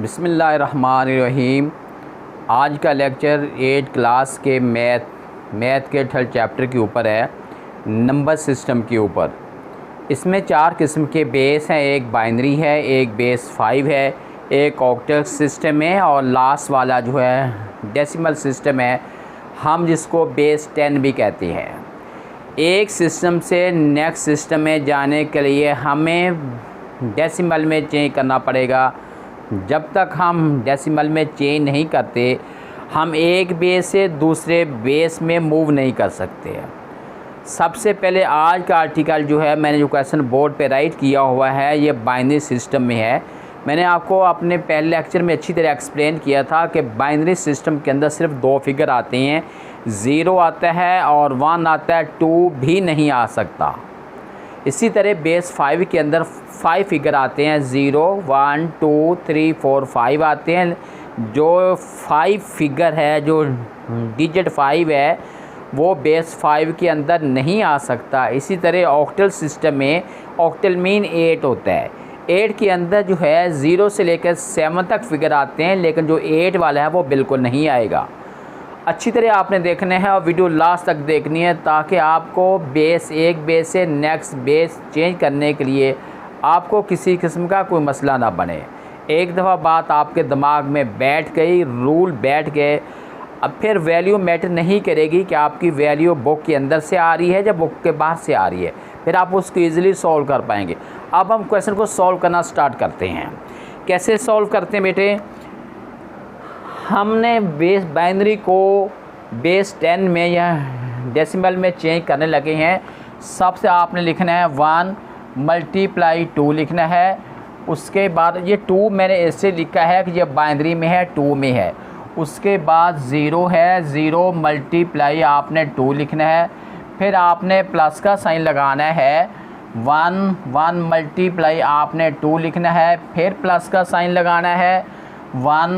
बिस्मिल्लाहिर्रहमानिर्रहीम। आज का लेक्चर 8 क्लास के मैथ के थर्ड चैप्टर के ऊपर है, नंबर सिस्टम के ऊपर। इसमें 4 किस्म के बेस हैं। एक बाइनरी है, एक बेस 5 है, एक ऑक्टल सिस्टम है और लास्ट वाला जो है डेसिमल सिस्टम है, हम जिसको बेस 10 भी कहते हैं। एक सिस्टम से नेक्स्ट सिस्टम में जाने के लिए हमें डेसिमल में चेंज करना पड़ेगा। जब तक हम डेसिमल में चेंज नहीं करते, हम एक बेस से दूसरे बेस में मूव नहीं कर सकते। सबसे पहले आज का आर्टिकल जो है, मैंने जो क्वेश्चन बोर्ड पे राइट किया हुआ है, ये बाइनरी सिस्टम में है। मैंने आपको अपने पहले लेक्चर में अच्छी तरह एक्सप्लेन किया था कि बाइनरी सिस्टम के अंदर सिर्फ 2 फिगर आते हैं, 0 आता है और 1 आता है, 2 भी नहीं आ सकता। इसी तरह बेस 5 के अंदर 5 फिगर आते हैं, 0 1 2 3 4 5 आते हैं। जो 5 फिगर है, जो डिजिट 5 है, वो बेस 5 के अंदर नहीं आ सकता। इसी तरह ऑक्टल सिस्टम में ऑक्टल मीन 8 होता है। 8 के अंदर जो है 0 से लेकर 7 तक फिगर आते हैं, लेकिन जो 8 वाला है वो बिल्कुल नहीं आएगा। अच्छी तरह आपने देखना है और वीडियो लास्ट तक देखनी है, ताकि आपको एक बेस से नेक्स्ट बेस चेंज करने के लिए आपको किसी किस्म का कोई मसला ना बने। एक दफ़ा बात आपके दिमाग में बैठ गई, रूल बैठ गए, अब फिर वैल्यू मैटर नहीं करेगी कि आपकी वैल्यू बुक के अंदर से आ रही है या बुक के बाहर से आ रही है। फिर आप उसको ईज़िली सॉल्व कर पाएंगे। अब हम क्वेश्चन को सॉल्व करना स्टार्ट करते हैं। कैसे सॉल्व करते हैं बेटे? हमने बेस बाइनरी को बेस 10 में या डेसिमल में चेंज करने लगे हैं। सबसे आपने लिखना है 1 × 2 लिखना है। उसके बाद ये 2 मैंने ऐसे लिखा है कि ये बाइनरी में है, 2 में है। उसके बाद 0 है, 0 × आपने 2 लिखना है। फिर आपने प्लस का साइन लगाना है, 1 × आपने 2 लिखना है। फिर प्लस का साइन लगाना है, 1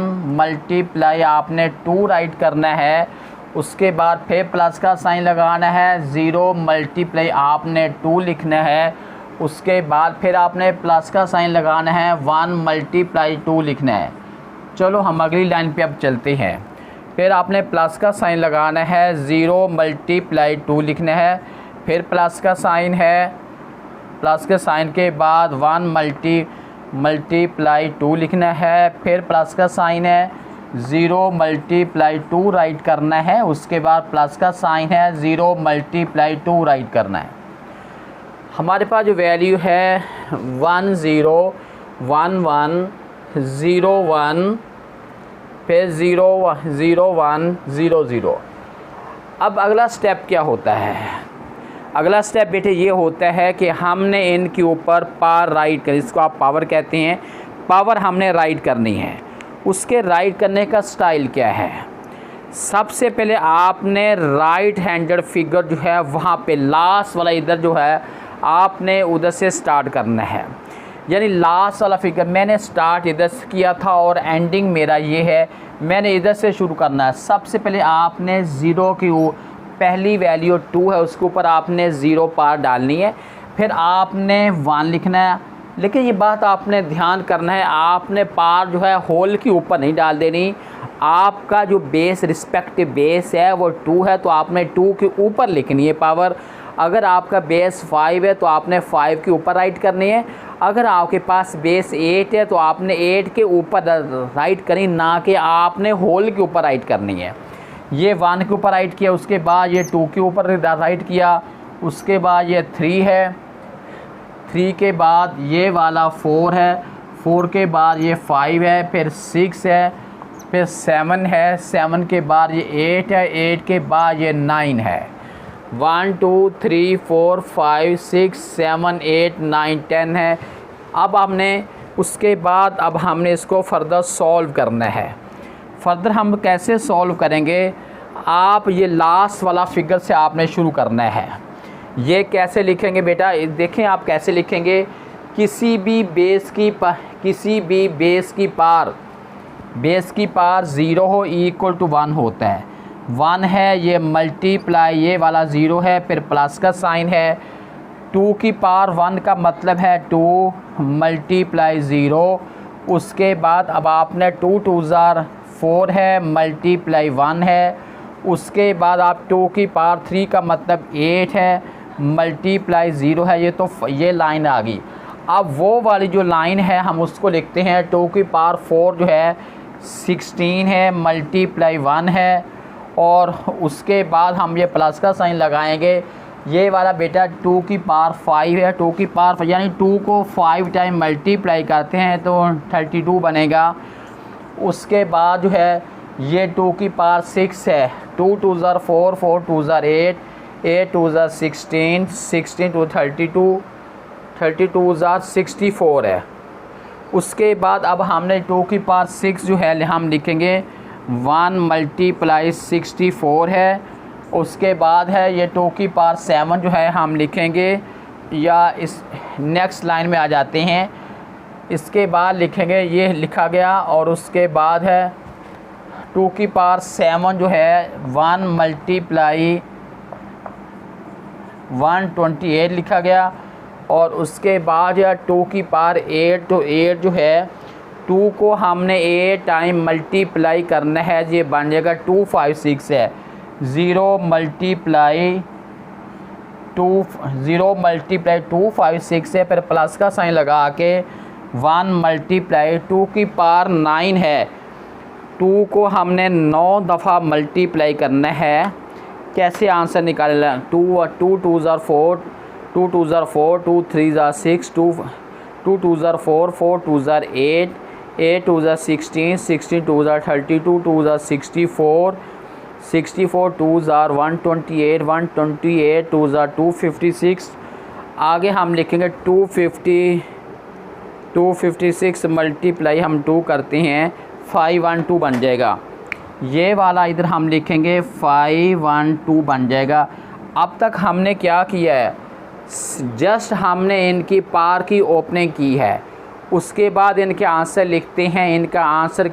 × आपने 2 राइट करना है। उसके बाद फिर प्लस का साइन लगाना है, 0 × आपने 2 लिखना है। उसके बाद फिर आपने प्लस का साइन लगाना है, 1 × 2 लिखना है। चलो हम अगली लाइन पे अब चलते हैं। फिर आपने प्लस का साइन लगाना है, 0 × 2 लिखना है। फिर प्लस का साइन है, प्लस के साइन के बाद 1 × 2 लिखना है। फिर प्लस का साइन है, 0 × 2 राइट करना है। उसके बाद प्लस का साइन है, 0 × 2 राइट करना है। हमारे पास जो वैल्यू है 1 0 1 1 0 1, फिर 0 0 1 0 0। अब अगला स्टेप क्या होता है? अगला स्टेप बेटे ये होता है कि हमने इनके ऊपर पावर राइट कर, इसको आप पावर कहते हैं, पावर हमने राइट करनी है। उसके राइट करने का स्टाइल क्या है? सबसे पहले आपने राइट हैंडेड फिगर जो है वहाँ पे लास्ट वाला इधर जो है आपने उधर से स्टार्ट करना है। यानी लास्ट वाला फिगर मैंने स्टार्ट इधर से किया था और एंडिंग मेरा ये है, मैंने इधर से शुरू करना है। सबसे पहले आपने 0 की पहली वैल्यू 2 है, उसके ऊपर आपने 0 पार डालनी है। फिर आपने 1 लिखना है, लेकिन ये बात आपने ध्यान करना है, आपने पार जो है होल के ऊपर नहीं डाल देनी। आपका जो बेस रिस्पेक्टिव बेस है वो 2 है, तो आपने 2 के ऊपर लिखनी है पावर। अगर आपका बेस 5 है तो आपने 5 के ऊपर राइट करनी है। अगर आपके पास बेस 8 है तो आपने 8 के ऊपर राइट करनी, ना कि आपने होल के ऊपर राइट करनी है। ये 1 के ऊपर राइट किया, उसके बाद ये 2 के ऊपर राइट किया, उसके बाद ये 3 है, 3 के बाद ये वाला 4 है, 4 के बाद ये 5 है, फिर 6 है, फिर 7 है, 7 के बाद ये 8 है, 8 के बाद ये 9 है। 1 2 3 4 5 6 7 8 9 10 है। अब हमने उसके बाद अब हमने इसको फर्दर सॉल्व करना है। फर्दर हम कैसे सॉल्व करेंगे? आप ये लास्ट वाला फिगर से आपने शुरू करना है। ये कैसे लिखेंगे बेटा? देखें आप कैसे लिखेंगे। किसी भी बेस की पार 0 हो इक्वल टू 1 होता है। 1 है, ये मल्टीप्लाई ये वाला 0 है, फिर प्लस का साइन है। 2 की पावर 1 का मतलब है 2 × 0, उसके बाद अब आपने 2 टू ज़ार 4 है, मल्टीप्लाई 1 है, उसके बाद आप 2 की पावर 3 का मतलब 8 है, मल्टीप्लाई 0 है। ये तो ये लाइन आ गई। अब वो वाली जो लाइन है हम उसको लिखते हैं 2 की पावर 4 जो है 16 है, मल्टीप्लाई 1 है, और उसके बाद हम ये प्लस का साइन लगाएंगे। ये वाला बेटा 2 की पावर 5 है, 2 की पावर 5 यानी 2 को 5 टाइम मल्टीप्लाई करते हैं तो 32 बनेगा। उसके बाद जो है ये 2 की पावर 6 है, 2 to tsar 4, 4 to tsar 8, 8 to tsar 16, 16 twos 32, 32 are 64 है। उसके बाद अब हमने 2 की पावर 6 जो है हम लिखेंगे 1 मल्टीप्लाई 64 है। उसके बाद है ये 2 की पावर 7 जो है हम लिखेंगे, या इस नेक्स्ट लाइन में आ जाते हैं। इसके बाद लिखेंगे ये लिखा गया, और उसके बाद है 2 की पावर 7 जो है 1 मल्टीप्लाई 128 लिखा गया, और उसके बाद या 2 की पावर 8, तो 8 जो है 2 को हमने 8 टाइम मल्टीप्लाई करना है, ये बन जाएगा 256 है। 0 मल्टीप्लाई 256 है, फिर प्लस का साइन लगा के 1 मल्टीप्लाई 2 की पावर 9 है। 2 को हमने 9 दफ़ा मल्टीप्लाई करना है। कैसे आंसर निकालेगा? 2 टू ज़ार 4, 2 टू ज़ार 4, 2 3 ज़ार 6, 2 to tsar 4, 4 to tsar 8, 8 to tsar 16, 16 two ज़ार 32, 2 ज़ार 64, 64 टू ज़ार 128, 128 टू ज़ार 256। आगे हम लिखेंगे 256 मल्टीप्लाई हम 2 करते हैं 512 बन जाएगा। ये वाला इधर हम लिखेंगे 512 बन जाएगा। अब तक हमने क्या किया है, जस्ट हमने इनकी पार की ओपनिंग की है, उसके बाद इनके आंसर लिखते हैं। इनका आंसर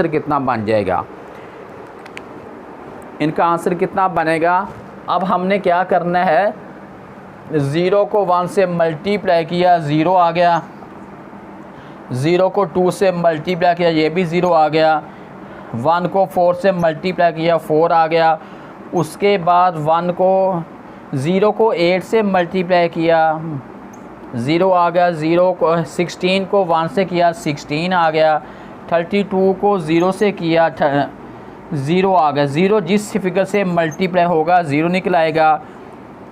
कितना बन जाएगा, इनका आंसर कितना बनेगा। अब हमने क्या करना है, 0 को 1 से मल्टीप्लाई किया, 0 आ गया। 0 को 2 से मल्टीप्लाई किया, ये भी 0 आ गया। 1 को 4 से मल्टीप्लाई किया, 4 आ गया। उसके बाद 0 को 8 से मल्टीप्लाई किया, 0 आ गया। 16 को 1 से किया, 16 आ गया। 32 को 0 से किया, 0 आ गया। 0 जिस फिगर से मल्टीप्लाई होगा 0 निकल आएगा।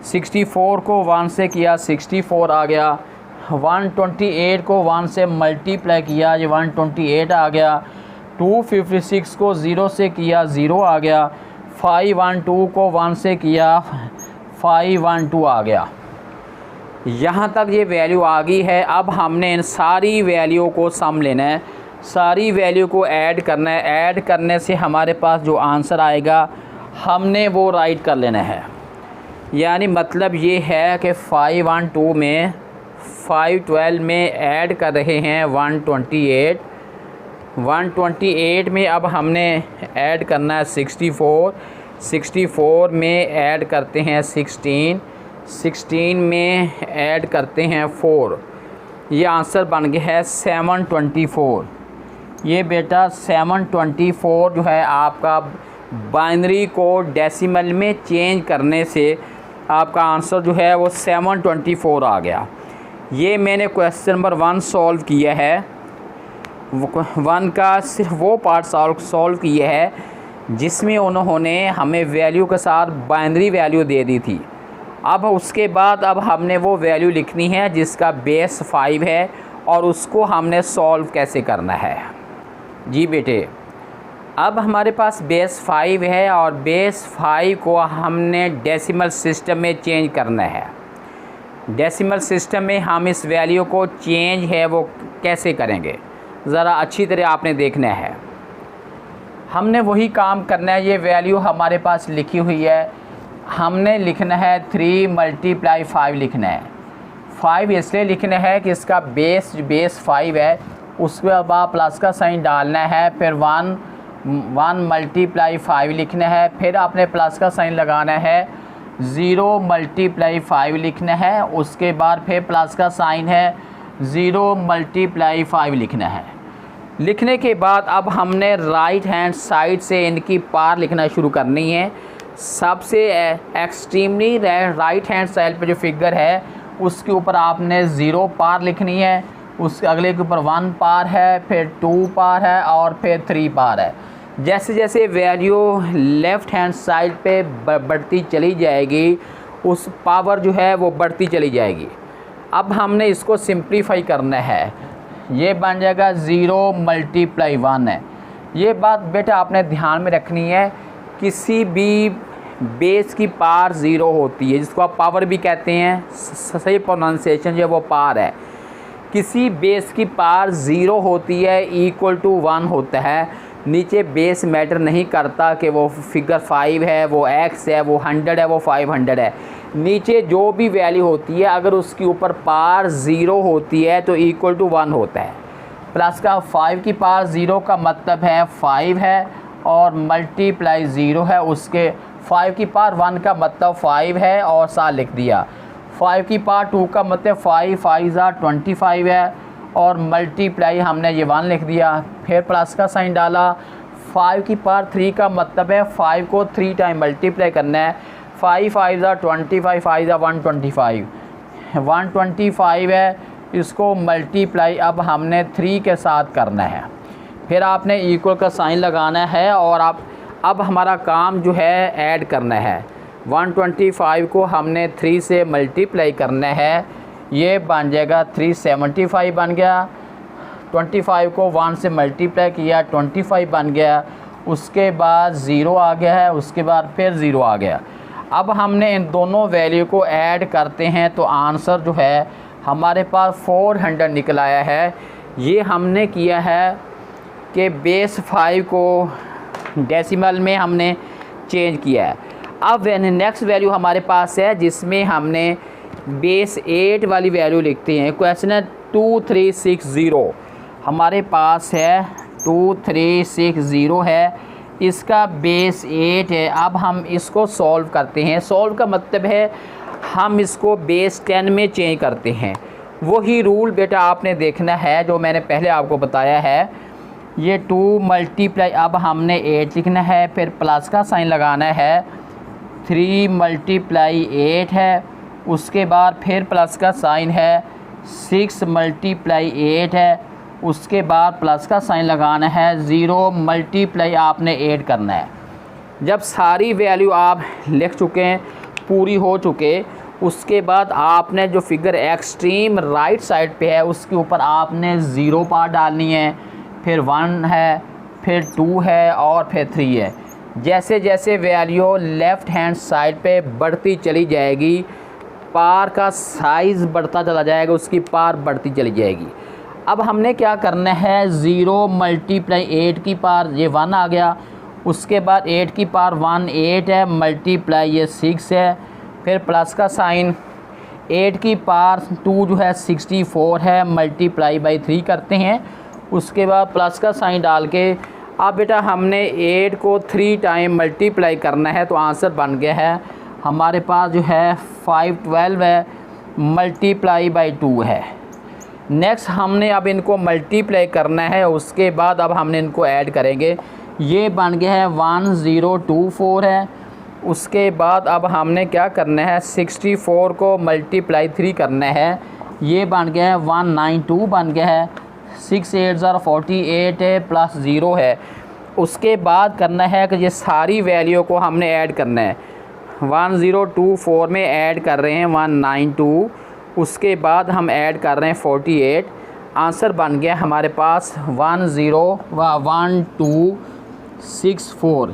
64 को 1 से किया, 64 आ गया। 128 को 1 से मल्टीप्लाई किया, ये 128 आ गया। 256 को 0 से किया, 0 आ गया। 512 को 1 से किया, 512 आ गया। यहाँ तक ये वैल्यू आ गई है। अब हमने इन सारी वैल्यू को सम लेना है, सारी वैल्यू को ऐड करना है। ऐड करने से हमारे पास जो आंसर आएगा हमने वो राइट कर लेना है। यानी मतलब ये है कि 512 में 512 में ऐड कर रहे हैं 128, 128 में अब हमने ऐड करना है 64, 64 में ऐड करते हैं 16, 16 में ऐड करते हैं 4। ये आंसर बन गया है 724। ये बेटा 724 जो है आपका बाइनरी को डेसिमल में चेंज करने से आपका आंसर जो है वो 724 आ गया। ये मैंने क्वेश्चन नंबर 1 सॉल्व किया है। 1 का सिर्फ वो पार्ट सॉल्व किया है जिसमें उन्होंने हमें वैल्यू के साथ बाइनरी वैल्यू दे दी थी। अब उसके बाद अब हमने वो वैल्यू लिखनी है जिसका बेस 5 है, और उसको हमने सॉल्व कैसे करना है। जी बेटे, अब हमारे पास बेस 5 है और बेस 5 को हमने डेसिमल सिस्टम में चेंज करना है। डेसिमल सिस्टम में हम इस वैल्यू को चेंज है वो कैसे करेंगे, ज़रा अच्छी तरह आपने देखना है। हमने वही काम करना है। ये वैल्यू हमारे पास लिखी हुई है, हमने लिखना है 3 मल्टीप्लाई 5 लिखना है। 5 इसलिए लिखना है कि इसका बेस 5 है, उसके बाद प्लस का साइन डालना है, फिर 1 मल्टीप्लाई 5 लिखना है, फिर आपने प्लस का साइन लगाना है। 0 मल्टीप्लाई 5 लिखना है, उसके बाद फिर प्लस का साइन है, 0 × 5 लिखना है। लिखने के बाद अब हमने राइट हैंड साइड से इनकी पार लिखना शुरू करनी है। सबसे एक्सट्रीमली राइट हैंड साइड पे जो फिगर है उसके ऊपर आपने 0 पार लिखनी है, उसके अगले के ऊपर 1 पार है, फिर 2 पार है और फिर 3 पार है। जैसे जैसे वैल्यू लेफ़्ट हैंड साइड पे बढ़ती चली जाएगी उस पावर जो है वो बढ़ती चली जाएगी। अब हमने इसको सिंप्लीफाई करना है, ये बन जाएगा 0 × 1 है। ये बात बेटा आपने ध्यान में रखनी है, किसी भी बेस की पार 0 होती है, जिसको आप पावर भी कहते हैं, सही प्रोनाउंसिएशन जो वो पार है। किसी बेस की पार 0 होती है इक्वल टू 1 होता है। नीचे बेस मैटर नहीं करता कि वो फिगर 5 है, वो x है, वो 100 है, वो 500 है। नीचे जो भी वैल्यू होती है अगर उसके ऊपर पार 0 होती है तो इक्वल टू 1 होता है। प्लस का 5 की पार 0 का मतलब है 5 है और मल्टीप्लाई 0 है, उसके 5 की पार 1 का मतलब 5 है और साथ लिख दिया। 5 की पार 2 का मतलब 5 5 25 है और मल्टीप्लाई हमने ये 1 लिख दिया। फिर प्लस का साइन डाला। 5 की पार 3 का मतलब है 5 को 3 टाइम मल्टीप्लाई करना है। 5 5 25 5 125 125 है, इसको मल्टीप्लाई अब हमने 3 के साथ करना है। फिर आपने इक्वल का साइन लगाना है और अब हमारा काम जो है ऐड करना है। 125 को हमने 3 से मल्टीप्लाई करना है, ये बन जाएगा 375 बन गया। 25 को 1 से मल्टीप्लाई किया 25 बन गया, उसके बाद 0 आ गया है, उसके बाद फिर 0 आ गया। अब हमने इन दोनों वैल्यू को ऐड करते हैं तो आंसर जो है हमारे पास 400 निकल आया है। ये हमने किया है कि बेस 5 को डेसिमल में हमने चेंज किया है। अब नेक्स्ट वैल्यू हमारे पास है जिसमें हमने बेस 8 वाली वैल्यू लिखते हैं। क्वेश्चन है 2360 हमारे पास है, 2360 है, इसका बेस 8 है। अब हम इसको सॉल्व करते हैं। सॉल्व का मतलब है हम इसको बेस 10 में चेंज करते हैं। वही रूल बेटा आपने देखना है जो मैंने पहले आपको बताया है। ये 2 मल्टीप्लाई अब हमने 8 लिखना है, फिर प्लस का साइन लगाना है। 3 × 8 है, उसके बाद फिर प्लस का साइन है। 6 × 8 है, उसके बाद प्लस का साइन लगाना है। 0 मल्टीप्लाई आपने 8 करना है। जब सारी वैल्यू आप लिख चुके हैं, पूरी हो चुके, उसके बाद आपने जो फिगर एक्सट्रीम राइट साइड पे है उसके ऊपर आपने 0 पार डालनी है, फिर 1 है, फिर 2 है और फिर 3 है। जैसे जैसे वैल्यू लेफ़्ट हैंड साइड पे बढ़ती चली जाएगी, पार का साइज़ बढ़ता चला जाएगा, उसकी पार बढ़ती चली जाएगी। अब हमने क्या करना है, 0 × 8 की पार ये 1 आ गया, उसके बाद 8 की पार 1 8 है, मल्टीप्लाई ये 6 है, फिर प्लस का साइन। 8 की पार 2 जो है 64 है, मल्टीप्लाई बाई 3 करते हैं, उसके बाद प्लस का साइन डाल के अब बेटा हमने 8 को 3 टाइम मल्टीप्लाई करना है तो आंसर बन गया है हमारे पास जो है 512 है, मल्टीप्लाई बाई 2 है। नेक्स्ट हमने अब इनको मल्टीप्लाई करना है, उसके बाद अब हमने इनको ऐड करेंगे। ये बन गया है 1024 है। उसके बाद अब हमने क्या करना है, 64 को मल्टीप्लाई 3 करना है, ये बन गया है 192 बन गया है। 6 8 48 है, प्लस 0 है। उसके बाद करना है कि ये सारी वैल्यू को हमने ऐड करना है। 1024 में ऐड कर रहे हैं 192, उसके बाद हम ऐड कर रहे हैं 48। आंसर बन गया हमारे पास 1264।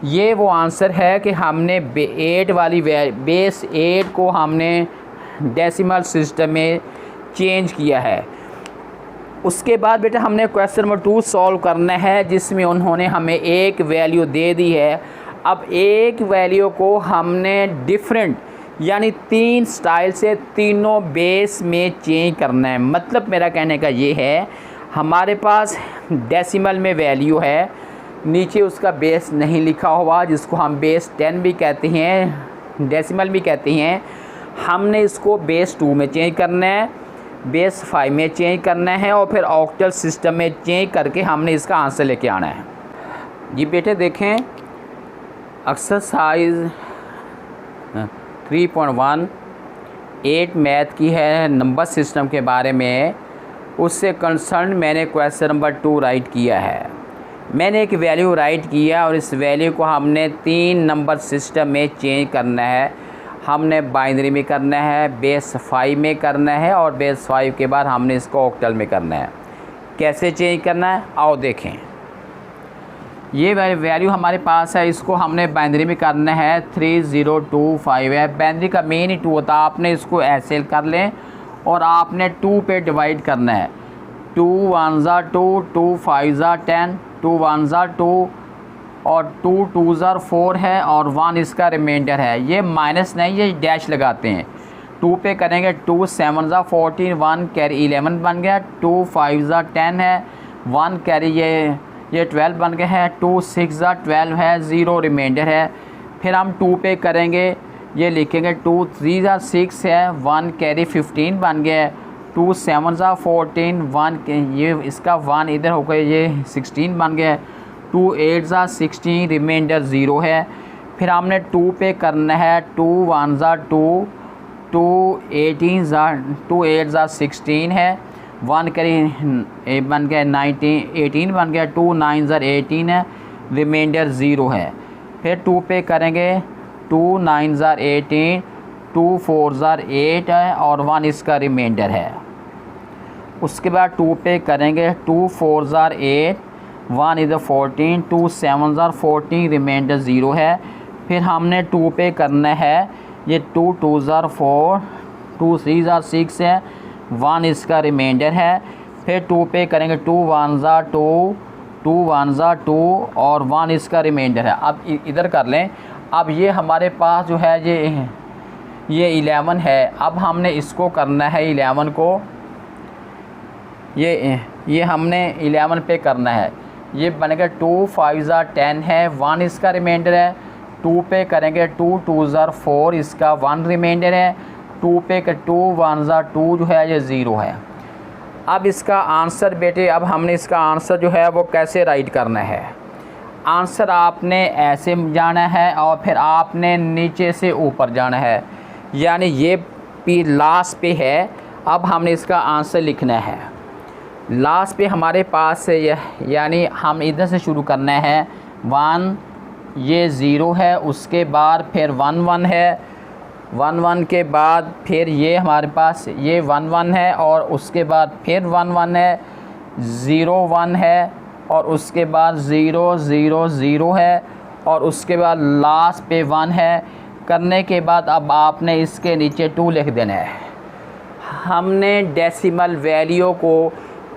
ये वो आंसर है कि हमने 8 वाली बेस 8 को हमने डेसिमल सिस्टम में चेंज किया है। उसके बाद बेटा हमने क्वेश्चन नंबर 2 सॉल्व करना है, जिसमें उन्होंने हमें एक वैल्यू दे दी है। अब एक वैल्यू को हमने डिफरेंट यानी 3 स्टाइल से तीनों बेस में चेंज करना है। मतलब मेरा कहने का ये है, हमारे पास डेसिमल में वैल्यू है, नीचे उसका बेस नहीं लिखा हुआ, जिसको हम बेस 10 भी कहते हैं, डेसिमल भी कहते हैं। हमने इसको बेस 2 में चेंज करना है। बेस 5 में चेंज करना है और फिर ऑक्टल सिस्टम में चेंज करके हमने इसका आंसर लेके आना है। जी बेटे देखें एक्सरसाइज 3.1 8 मैथ की है, नंबर सिस्टम के बारे में। उससे कंसर्न मैंने क्वेश्चन नंबर 2 राइट किया है। मैंने एक वैल्यू राइट किया और इस वैल्यू को हमने 3 नंबर सिस्टम में चेंज करना है। हमने बाइनरी में करना है, बेस 5 में करना है और बेस 5 के बाद हमने इसको ऑक्टल में करना है। कैसे चेंज करना है आओ देखें। ये वैल्यू हमारे पास है, इसको हमने बाइनरी में करना है 3025 है। बाइनरी का मेन ही 2 होता है। आपने इसको ऐसे कर लें और आपने 2 पे डिवाइड करना है। 2 1 2, 2 5 10, 2 1 2 और 2 2 4 है और 1 इसका रिमाइंडर है। ये माइनस नहीं, ये डैश लगाते हैं। 2 पे करेंगे 2 7 14, 1 कैरी 11 बन गया। 2 5 10 है, 1 कैरी ये 12 बन गया है। 2 6 12 है, 0 रिमाइंडर है। फिर हम 2 पे करेंगे, ये लिखेंगे 2 3 6 है, 1 कैरी 15 बन गया है। 2 7 14, 1 ये इसका 1 इधर हो गया, ये 16 बन गया है। 2 8 16, रिमाइंडर 0 है। फिर हमने 2 पे करना है 2 1 2, 2 8 16 है। 1 करी बन गया 18 बन गया। 2 9 18 है, रिमाइंडर 0 है। फिर 2 पे करेंगे 2 9 18, 2 4 8 है और 1 इसका रिमाइंडर है। उसके बाद 2 पे करेंगे 2 4 8, 1 इधर 14, 2 7 14, रिमाइंडर 0 है। फिर हमने 2 पे करना है, ये 2 2 4, 2 3 6 है, 1 इसका रिमाइंडर है। फिर 2 पे करेंगे 2 1 2, 2 1 2 और 1 इसका रिमाइंडर है। अब इधर कर लें। अब ये हमारे पास जो है ये 11 है। अब हमने इसको करना है 11 को, ये हमने 11 पे करना है। ये बनेगा 2 5 10 है, 1 इसका रिमाइंडर है। 2 पे करेंगे 2 2 4, इसका 1 रिमाइंडर है। 2 पे 2 1 2 जो है ये 0 है। अब इसका आंसर बेटे, अब हमने इसका आंसर जो है वो कैसे राइट करना है। आंसर आपने ऐसे जाना है और फिर आपने नीचे से ऊपर जाना है, यानी ये पी लास्ट पे है। अब हमने इसका आंसर लिखना है। लास्ट पे हमारे पास यानी हम इधर से शुरू करना है। 1 ये 0 है, उसके बाद फिर 1 1 है, 1 1 के बाद फिर ये हमारे पास ये 1 1 है और उसके बाद फिर 1 1 है, 0 1 है और उसके बाद 0 0 0 है और उसके बाद लास्ट पे 1 है। करने के बाद अब आपने इसके नीचे 2 लिख देना है। हमने डेसिमल वैल्यू को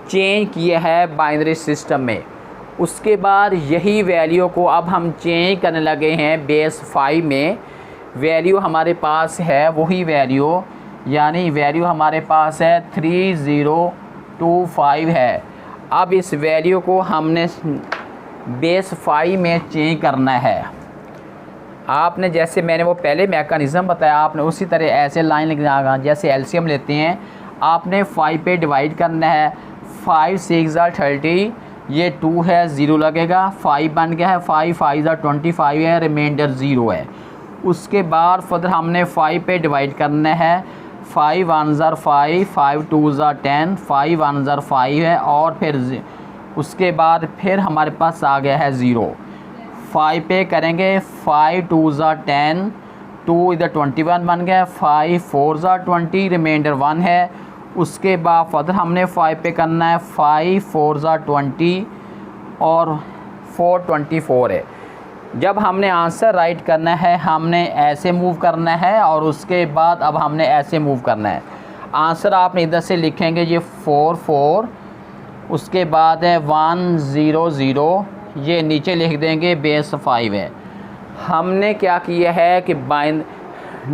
चेंज किया है बाइनरी सिस्टम में। उसके बाद यही वैल्यू को अब हम चेंज करने लगे हैं बेस 5 में। वैल्यू हमारे पास है वही वैल्यू, यानी वैल्यू हमारे पास है 3025 है। अब इस वैल्यू को हमने बेस 5 में चेंज करना है। आपने जैसे मैंने वो पहले मैकेनिज़्म बताया, आपने उसी तरह ऐसे लाइन लिखना। जैसे एलसीएम लेते हैं, आपने 5 पे डिवाइड करना है। 5 6 30, ये 2 है, 0 लगेगा। 5 बन गया है, 5 5 25 है, रिमाइंडर 0 है। उसके बाद फर्दर हमने 5 पे डिवाइड करना है। 5 1 5, 5 2 10, 5 1 5 है और फिर उसके बाद फिर हमारे पास आ गया है 0। 5 पे करेंगे 5 2 10, 2 इधर 21 बन गया। 5 4 20, रिमाइंडर 1 है। उसके बाद फर्दर हमने 5 पे करना है। 5 4 20 और 4 24 है। जब हमने आंसर राइट करना है, हमने ऐसे मूव करना है और उसके बाद अब हमने ऐसे मूव करना है। आंसर आपने इधर से लिखेंगे ये 4 4, उसके बाद है 1 0 0, ये नीचे लिख देंगे बेस 5 है। हमने क्या किया है कि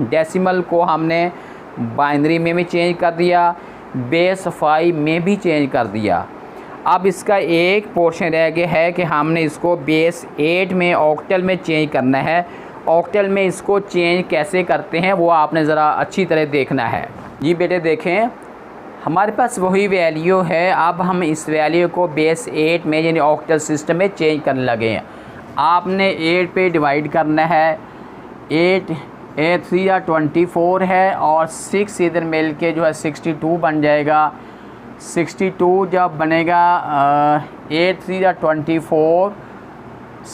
डेसिमल को हमने बाइनरी में भी चेंज कर दिया, बेस 5 में भी चेंज कर दिया। अब इसका एक पोर्शन रह गया है कि हमने इसको बेस 8 में ऑक्टल में चेंज करना है। ऑक्टल में इसको चेंज कैसे करते हैं वो आपने ज़रा अच्छी तरह देखना है। जी बेटे देखें, हमारे पास वही वैल्यू है। अब हम इस वैल्यू को बेस 8 में यानी ऑक्टल सिस्टम में चेंज करने लगे हैं। आपने 8 पे डिवाइड करना है। 8 3 या 24 है और 6 इधर मिल के जो है 62 बन जाएगा। 62 जब बनेगा 8 3 या 24,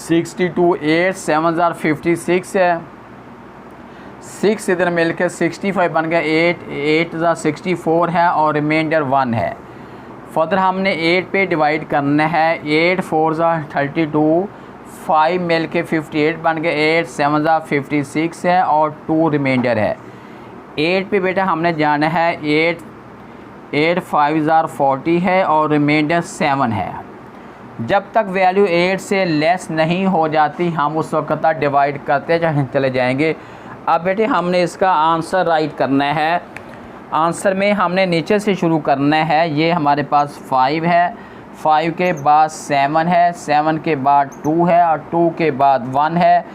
62 8 7 56 है। 6 इधर मिल के 65 बन गया। 8 64 है और रिमाइंडर 1 है। फर्दर हमने 8 पे डिवाइड करना है। 8 4 32, 5 मिल के 58 बन गया। 8 7 56 है और 2 रिमाइंडर है। 8 पे बेटा हमने जाना है। 8 5 40 है और रिमाइंडर 7 है। जब तक वैल्यू 8 से लेस नहीं हो जाती हम उस वक्त तक डिवाइड करते चले जाएंगे। अब बेटे हमने इसका आंसर राइट करना है। आंसर में हमने नीचे से शुरू करना है। ये हमारे पास 5 है, 5 के बाद 7 है, 7 के बाद 2 है और 2 के बाद 1 है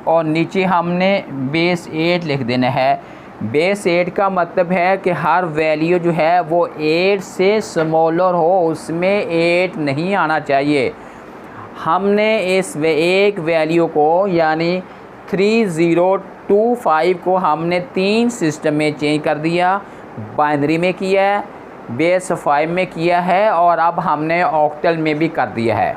और नीचे हमने बेस 8 लिख देना है। बेस 8 का मतलब है कि हर वैल्यू जो है वो 8 से स्मॉलर हो, उसमें 8 नहीं आना चाहिए। हमने इस एक वैल्यू को यानी 3025 को हमने 3 सिस्टम में चेंज कर दिया। बाइनरी में किया है, बेस 5 में किया है और अब हमने ऑक्टल में भी कर दिया है।